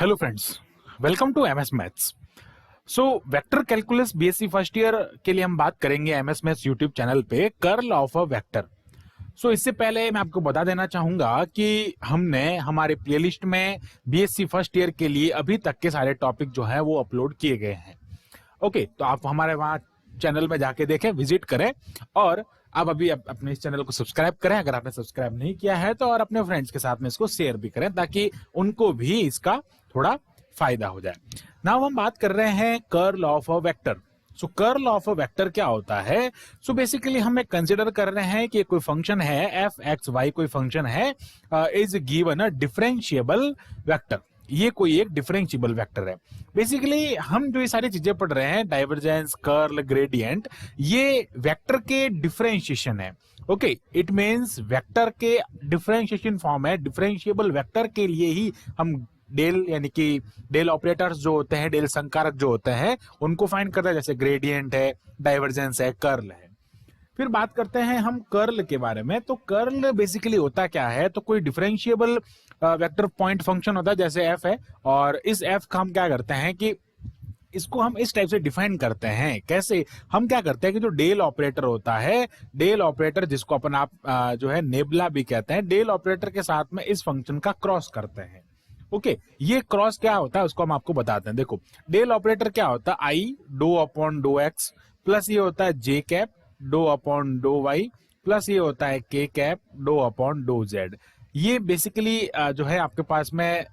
Hello friends, welcome to MS maths. So vector calculus BSc first year के लिए हम बात करेंगे एमएस मैथ्स यूट्यूब चैनल पे curl of a vector. So इससे पहले मैं आपको बता देना चाहूंगा कि हमने हमारे प्लेलिस्ट में बीएससी फर्स्ट ईयर के लिए अभी तक के सारे टॉपिक जो है वो अपलोड किए गए हैं। ओके, तो आप हमारे वहाँ चैनल में जाके देखें, विजिट करें और आप अभी अपने इस चैनल को सब्सक्राइब करें अगर आपने सब्सक्राइब नहीं किया है तो, और अपने फ्रेंड्स के साथ में इसको शेयर भी करें ताकि उनको भी इसका थोड़ा फायदा हो जाए। नाउ हम बात कर रहे हैं curl of a vector. So curl of a vector क्या होता है? सो बेसिकली हम एक कंसिडर कर रहे हैं कि कोई फंक्शन है एफ एक्स वाई, कोई फंक्शन है is given a differentiable vector. ये कोई एक डिफरेंशिएबल वेक्टर है। बेसिकली हम जो ये सारी चीजें पढ़ रहे हैं, डाइवर्जेंस, कर्ल, ग्रेडियंट, ये वेक्टर के डिफरेंशिएशन है। ओके, इट मींस वेक्टर के डिफरेंशिएशन फॉर्म है। डिफरेंशिएबल वेक्टर के लिए ही हम डेल यानी कि डेल ऑपरेटर्स जो होते हैं, डेल संकारक जो होते हैं, उनको फाइंड करते हैं, जैसे ग्रेडियंट है, डाइवर्जेंस है, कर्ल है। फिर बात करते हैं हम कर्ल के बारे में। तो कर्ल बेसिकली होता क्या है? तो कोई डिफरेंशिएबल वेक्टर पॉइंट फंक्शन होता है, जैसे एफ है, और इस एफ का हम क्या करते हैं कि इसको हम इस टाइप से डिफाइन करते हैं। कैसे? हम क्या करते हैं कि जो डेल ऑपरेटर होता है, डेल ऑपरेटर जिसको अपन आप जो है नेबला भी कहते हैं, डेल ऑपरेटर के साथ में इस फंक्शन का क्रॉस करते हैं। ओके, ये क्रॉस क्या होता है उसको हम आपको बताते हैं। देखो, डेल ऑपरेटर क्या होता है? I do upon do X plus ये होता है J cap do upon do Y plus ये होता है K cap do upon do Z. ये बेसिकली जो है आपके पास में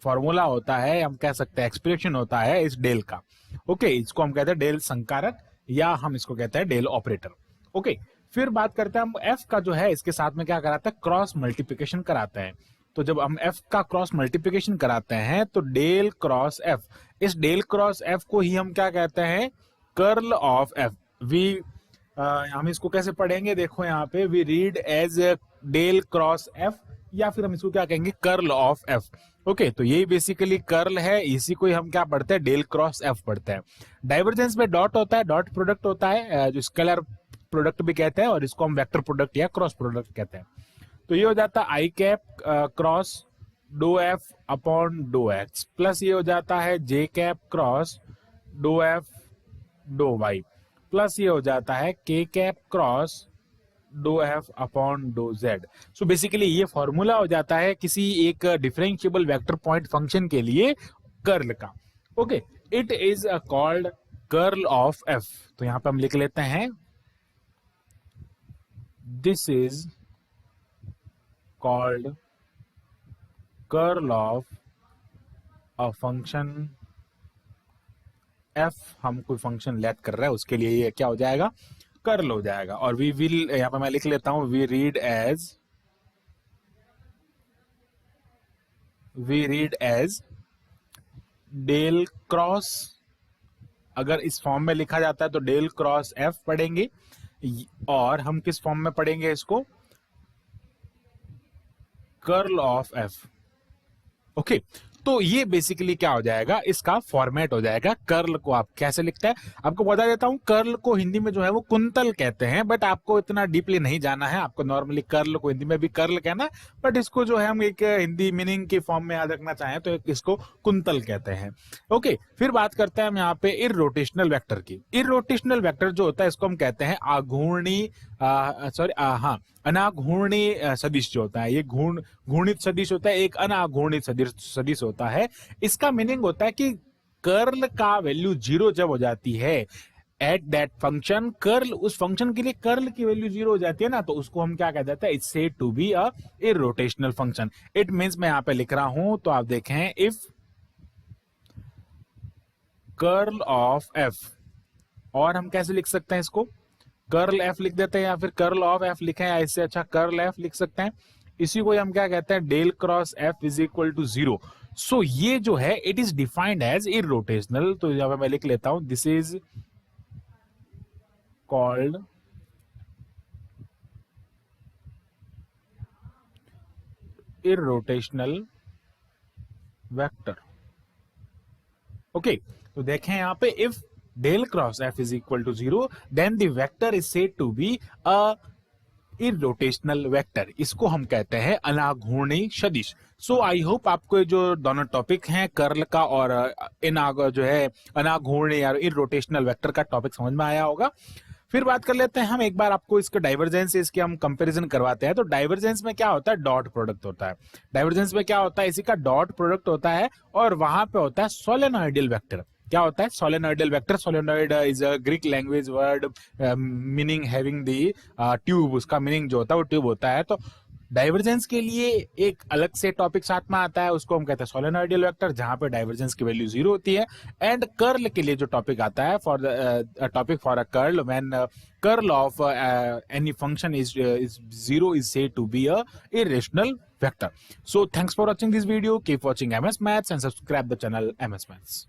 फॉर्मूला होता है, हम कह सकते हैं एक्सप्रेशन होता है इस डेल का। ओके, इसको हम कहते हैं डेल संकारक या हम इसको कहते हैं डेल ऑपरेटर। ओके, फिर बात करते हैं हम एफ का जो है इसके साथ में क्या कराता है? क्रॉस मल्टीप्लिकेशन कराते हैं। तो जब हम एफ का क्रॉस मल्टीप्लिकेशन कराते हैं तो डेल क्रॉस एफ, इस डेल क्रॉस एफ को ही हम क्या कहते हैं? Curl of F. वी हम इसको कैसे पढ़ेंगे? देखो यहाँ पे, we read as del cross F, या फिर हम इसको क्या कहेंगे? Curl of F. ओके, तो यही बेसिकली कर्ल है, इसी को ही हम क्या पढ़ते हैं? डेल क्रॉस एफ पढ़ते हैं। डाइवर्जेंस में डॉट होता है, डॉट प्रोडक्ट होता है, जो स्केलर प्रोडक्ट भी कहते हैं, और इसको हम वेक्टर प्रोडक्ट या क्रॉस प्रोडक्ट कहते हैं। तो ये हो जाता है I cap cross do F upon do X plus ये हो जाता है J cap cross do F do Y plus ये हो जाता है K cap cross do F upon do Z. So basically ये फॉर्मूला हो जाता है किसी एक डिफरेंशिएबल वेक्टर पॉइंट फंक्शन के लिए कर्ल का। Okay, it is called curl of F. तो यहां पे हम लिख लेते हैं, this is called curl of a function f। हम कोई फंक्शन लेट कर रहे हैं उसके लिए ये क्या हो जाएगा? कर्ल हो जाएगा। और वी विल, यहां पर मैं लिख लेता हूं, we read as del cross, अगर इस फॉर्म में लिखा जाता है तो डेल क्रॉस एफ पढ़ेंगे, और हम किस फॉर्म में पढ़ेंगे इसको? Curl of F. ओके, तो ये बेसिकली क्या हो जाएगा? इसका फॉर्मेट हो जाएगा। कर्ल को आप कैसे लिखते हैं आपको बता देता हूं। कर्ल को हिंदी में जो है वो कुंतल कहते हैं, बट आपको इतना डीपली नहीं जाना है। आपको नॉर्मली कर्ल को हिंदी में भी कर्ल कहना, बट इसको जो है हम एक हिंदी मीनिंग के फॉर्म में याद रखना चाहें तो इसको कुंतल कहते हैं। ओके, फिर बात करते हैं हम यहाँ पे इररोटेशनल वेक्टर की। इररोटेशनल वेक्टर जो होता है इसको हम कहते हैं आघूर्णी, हाँ, अनाघूर्णी सदिश जो होता है, ये घूर्णित सदिश होता है, एक अनाघूर्णित सदिश होता है। इसका मीनिंग होता है कि कर्ल का वैल्यू 0 जब हो जाती है एट दैट फंक्शन, कर्ल, उस फंक्शन के लिए कर्ल की वैल्यू 0 हो जाती है ना, तो उसको हम क्या कह देते हैं? It's said to be a irrotational function. It means, मैं यहां पे लिख रहा हूं तो आप देखें, इफ कर्ल ऑफ एफ, और हम कैसे लिख सकते हैं इसको? कर्ल एफ लिख देते हैं, या फिर कर्ल ऑफ एफ लिखें, या इससे अच्छा कर्ल एफ लिख सकते हैं। इसी को हम क्या कहते हैं? Del cross F is equal to 0। So ये जो है it is defined as irrotational. तो यहां पे मैं लिख लेता हूं, this is called irrotational vector. Okay, तो देखें यहां पे, if del cross f is equal to 0, then the vector is said to be a irrotational vector, इसको हम कहते हैं अनाघूर्णी सदिश। सो आई होप आपको ये जो दोनों टॉपिक हैं कर्ल का और जो है अनाघूर्णी या इरोटेशनल वेक्टर का टॉपिक समझ में आया होगा। फिर बात कर लेते हैं हम एक बार आपको इसका डाइवर्जेंस, इसके हम कंपैरिजन करवाते हैं। तो डाइवर्जेंस में क्या होता है, डॉट प्रोडक्ट होता है। डाइवर्जेंस में क्या होता है, इसी का डॉट प्रोडक्ट होता है और वहां पे होता है सोलेनोइडल वेक्टर। क्या होता है solenoidal vector? Solenoid is a Greek language word meaning having the tube, उसका मीनिंग जो होता है वो ट्यूब होता है। तो डाइवर्जेंस के लिए एक अलग से टॉपिक साथ में आता है, उसको हम कहते हैं सोलेनोइडल वेक्टर, जहां पे डाइवर्जेंस की वैल्यू 0 होती है। एंड कर्ल के लिए जो टॉपिक आता है for the topic for a curl, when curl of any function is 0 is said to be a irrational vector. So thanks for watching this video. Keep watching MS Maths and subscribe the channel MS Maths.